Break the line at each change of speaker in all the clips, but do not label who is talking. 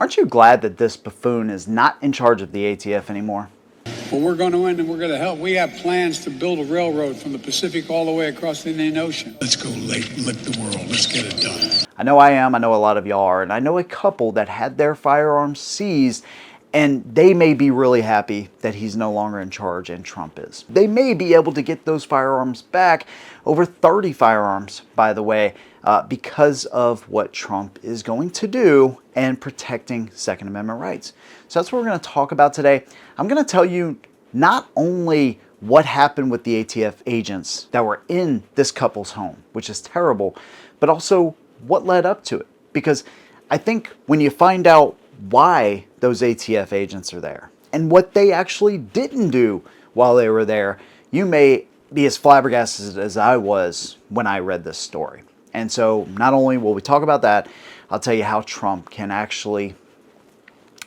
Aren't you glad that this buffoon is not in charge of the ATF anymore?
Well, we're going to win and we're going to help. We have plans to build a railroad from the Pacific all the way across the Indian Ocean. Let's go lick the world. Let's get it done.
I know I am. I know a lot of y'all are. And I know a couple that had their firearms seized, and they may be really happy that he's no longer in charge and Trump is. They may be able to get those firearms back, over 30 firearms, by the way, because of what Trump is going to do and protecting Second Amendment rights. So that's what we're going to talk about today. I'm going to tell you not only what happened with the ATF agents that were in this couple's home, which is terrible, but also what led up to it. Because I think when you find out why those ATF agents are there and what they actually didn't do while they were there, you may be as flabbergasted as I was when I read this story. And so not only will we talk about that, I'll tell you how Trump can actually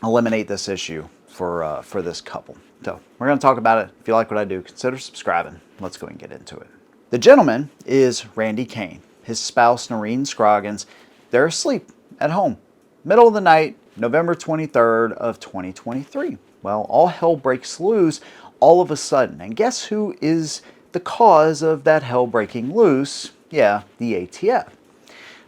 eliminate this issue for this couple. So we're going to talk about it. If you like what I do, consider subscribing. Let's go and get into it. The gentleman is Randy Kane. His spouse, Noreen Scroggins, they're asleep at home. Middle of the night, November 23rd of 2023. Well, all hell breaks loose all of a sudden. And guess who is the cause of that hell breaking loose? Yeah, the ATF.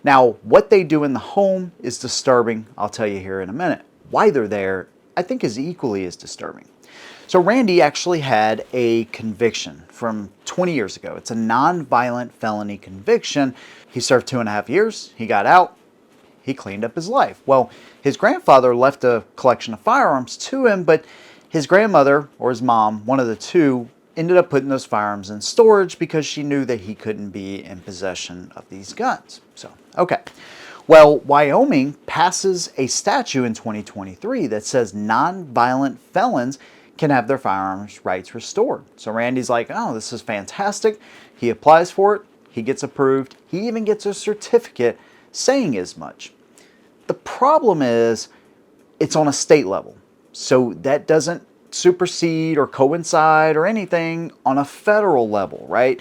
Now, what they do in the home is disturbing. I'll tell you here in a minute. Why they're there, I think, is equally as disturbing. So Randy actually had a conviction from 20 years ago. It's a non-violent felony conviction. He served 2.5 years. He got out. He cleaned up his life. Well, his grandfather left a collection of firearms to him, but his grandmother or his mom, one of the two, ended up putting those firearms in storage because she knew that he couldn't be in possession of these guns. So, okay. Well, Wyoming passes a statute in 2023 that says non-violent felons can have their firearms rights restored. So Randy's like, oh, this is fantastic. He applies for it. He gets approved. He even gets a certificate saying as much. The problem is it's on a state level. So that doesn't supersede or coincide or anything on a federal level, right?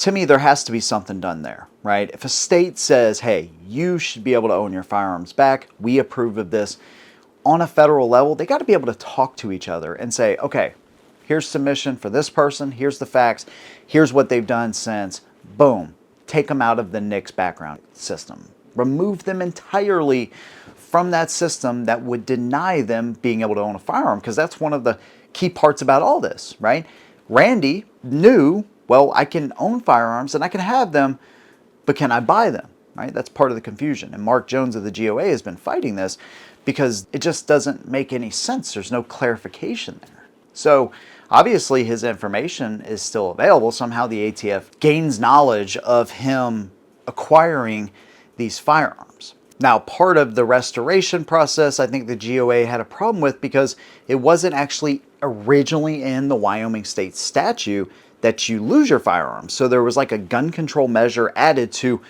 To me, there has to be something done there, right? If a state says, hey, you should be able to own your firearms back, we approve of this, on a federal level, they got to be able to talk to each other and say, okay, here's submission for this person, here's the facts, here's what they've done since, boom, take them out of the NICS background system. Remove them entirely from that system that would deny them being able to own a firearm, because that's one of the key parts about all this, right? Randy knew, well, I can own firearms and I can have them, but can I buy them, right? That's part of the confusion. And Mark Jones of the GOA has been fighting this because it just doesn't make any sense. There's no clarification there. So obviously his information is still available. Somehow the ATF gains knowledge of him acquiring these firearms. Now, part of the restoration process, I think the GOA had a problem with because it wasn't actually originally in the Wyoming state statute that you lose your firearms. So there was like a gun control measure added to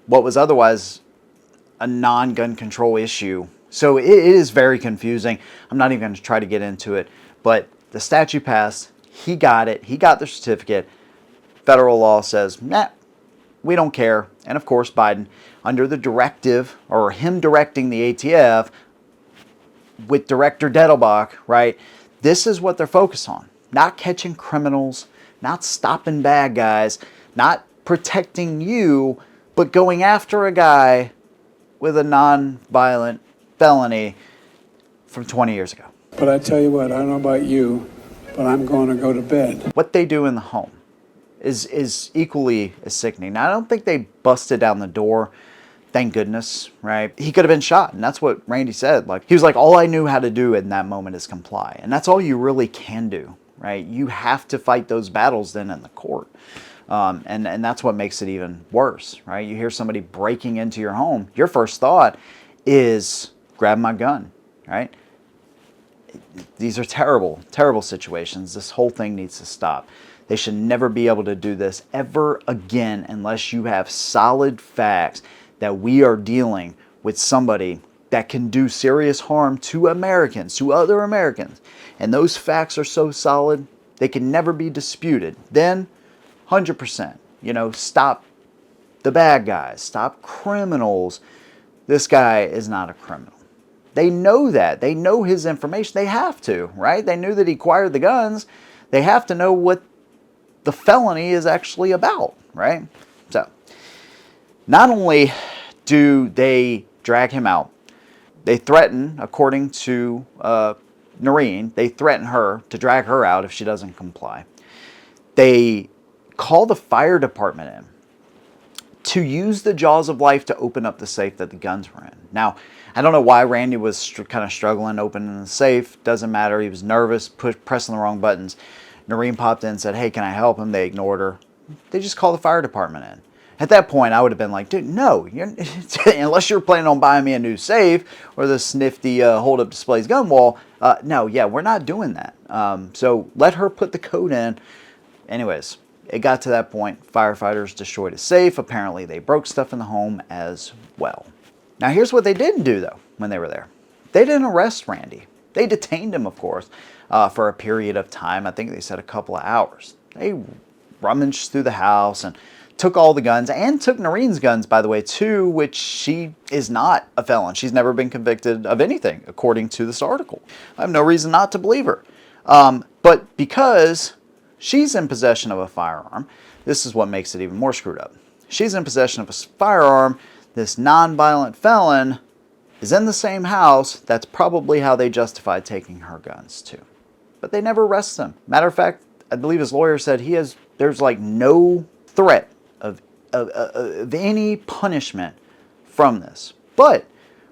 what was otherwise a non-gun control issue. So it is very confusing. I'm not even going to try to get into it, but the statute passed. He got it. He got the certificate. Federal law says, nah, we don't care. And of course, Biden, under the directive, or him directing the ATF with Director Dettelbach, right? This is what they're focused on. Not catching criminals, not stopping bad guys, not protecting you, but going after a guy with a non-violent felony from 20 years ago.
But I tell you what, I don't know about you, but I'm going to go to bed.
What they do in the home is equally as sickening. Now, I don't think they busted down the door. Thank goodness, right? He could have been shot, and that's what Randy said. Like, he was like, all I knew how to do in that moment is comply. And that's all you really can do, right? You have to fight those battles then in the court. And that's what makes it even worse, right? You hear somebody breaking into your home, your first thought is, grab my gun, right? These are terrible, terrible situations. This whole thing needs to stop. They should never be able to do this ever again unless you have solid facts that we are dealing with somebody that can do serious harm to Americans, to other Americans. And those facts are so solid, they can never be disputed. Then, 100%, stop the bad guys, stop criminals. This guy is not a criminal. They know that. They know his information. They have to, right? They knew that he acquired the guns. They have to know what the felony is actually about, right? So, not only do they drag him out, they threaten, according to Noreen, they threaten her to drag her out if she doesn't comply. They call the fire department in to use the jaws of life to open up the safe that the guns were in. Now, I don't know why Randy was kind of struggling opening the safe. Doesn't matter. He was nervous, pressing the wrong buttons. Noreen popped in and said, hey, can I help him? They ignored her. They just called the fire department in. At that point, I would have been like, dude, no. Unless you're planning on buying me a new safe or this nifty hold-up displays gun wall, no, yeah, we're not doing that. So let her put the code in. Anyways, it got to that point. Firefighters destroyed a safe. Apparently, they broke stuff in the home as well. Now, here's what they didn't do, though, when they were there. They didn't arrest Randy. They detained him, of course, for a period of time. I think they said a couple of hours. They rummaged through the house and took all the guns, and took Noreen's guns, by the way, too, which she is not a felon. She's never been convicted of anything, according to this article. I have no reason not to believe her. But because she's in possession of a firearm, this is what makes it even more screwed up. She's in possession of a firearm. This non-violent felon is in the same house. That's probably how they justified taking her guns, too. But they never arrested him. Matter of fact, I believe his lawyer said there's like no threat of any punishment from this. But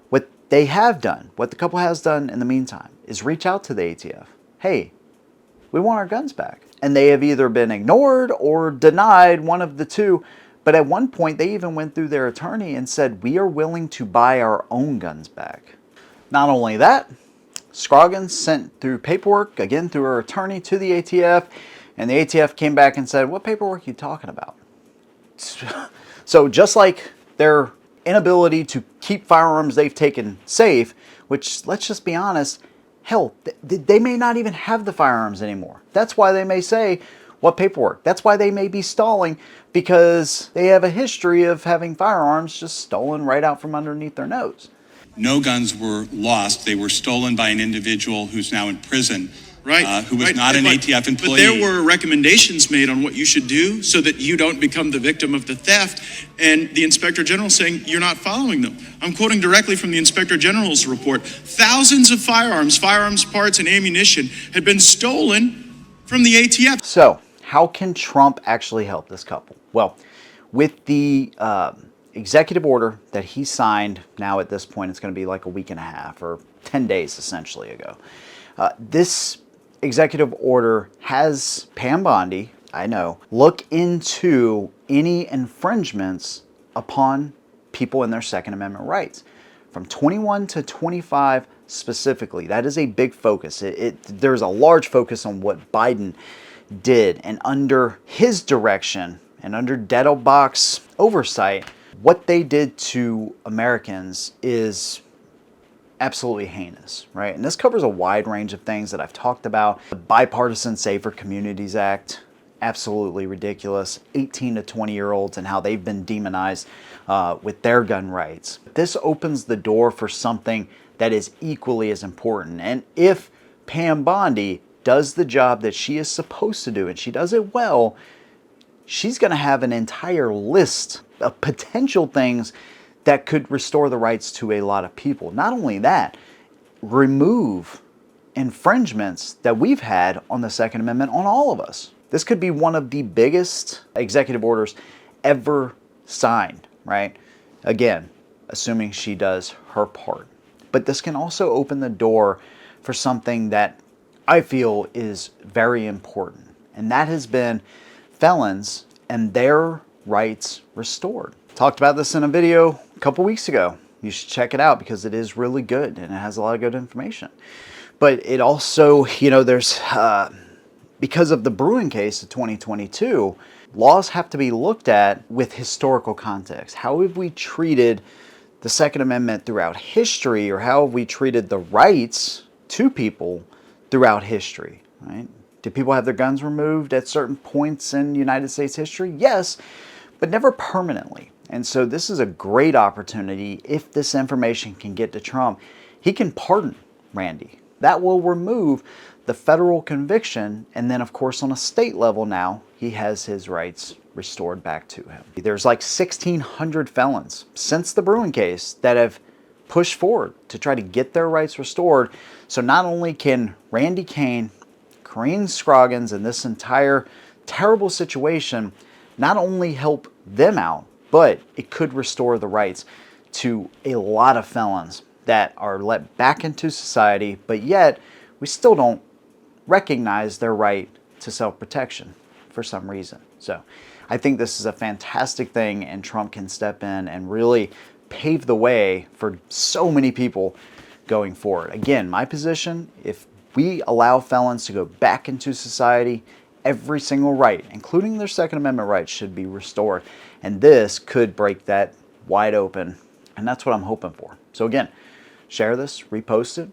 what they have done, what the couple has done in the meantime, is reach out to the ATF. Hey, we want our guns back. And they have either been ignored or denied, one of the two. But at one point, they even went through their attorney and said, we are willing to buy our own guns back. Not only that, Scroggins sent through paperwork, again through her attorney, to the ATF. And the ATF came back and said, what paperwork are you talking about? So just like their inability to keep firearms they've taken safe, which, let's just be honest, hell, they may not even have the firearms anymore. That's why they may say, what paperwork? That's why they may be stalling, because they have a history of having firearms just stolen right out from underneath their nose.
No guns were lost. They were stolen by an individual who's now in prison. Right. Who was not an ATF employee.
But there were recommendations made on what you should do so that you don't become the victim of the theft. And the Inspector General saying you're not following them. I'm quoting directly from the Inspector General's report. Thousands of firearms parts, and ammunition had been stolen from the ATF.
So how can Trump actually help this couple? Well, with the executive order that he signed, now at this point it's going to be like a week and a half or 10 days essentially ago. This executive order has Pam Bondi, I know, look into any infringements upon people in their Second Amendment rights. From 21 to 25 specifically, that is a big focus. There's a large focus on what Biden did, and under his direction and under Dettelbach's oversight, what they did to Americans is absolutely heinous, right? And this covers a wide range of things that I've talked about. The Bipartisan Safer Communities Act, absolutely ridiculous. 18 to 20-year-olds and how they've been demonized with their gun rights. This opens the door for something that is equally as important. And if Pam Bondi does the job that she is supposed to do, and she does it well, she's going to have an entire list of potential things that could restore the rights to a lot of people. Not only that, remove infringements that we've had on the Second Amendment on all of us. This could be one of the biggest executive orders ever signed, right? Again, assuming she does her part. But this can also open the door for something that I feel is very important, and that has been felons and their rights restored. Talked about this in a video a couple weeks ago. You should check it out because it is really good and it has a lot of good information. But it also, there's, because of the Bruen case of 2022, laws have to be looked at with historical context. How have we treated the Second Amendment throughout history, or how have we treated the rights to people throughout history, right? Did people have their guns removed at certain points in United States history? Yes, but never permanently. And so this is a great opportunity. If this information can get to Trump, he can pardon Randy. That will remove the federal conviction, and then of course on a state level now, he has his rights restored back to him. There's like 1,600 felons since the Bruin case that have pushed forward to try to get their rights restored. So not only can Randy Kane, Corrine Scroggins, and this entire terrible situation not only help them out, but it could restore the rights to a lot of felons that are let back into society, but yet we still don't recognize their right to self-protection for some reason. So I think this is a fantastic thing, and Trump can step in and really pave the way for so many people going forward. Again, my position, if we allow felons to go back into society, every single right, including their Second Amendment rights, should be restored. And this could break that wide open, and that's what I'm hoping for. So again, share this, repost it.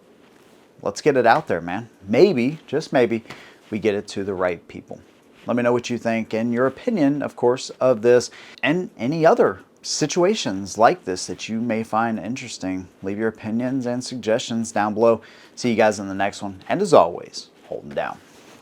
Let's get it out there, man. Maybe, just maybe, we get it to the right people. Let me know what you think and your opinion, of course, of this and any other situations like this that you may find interesting. Leave your opinions and suggestions down below. See you guys in the next one. And as always, hold them down.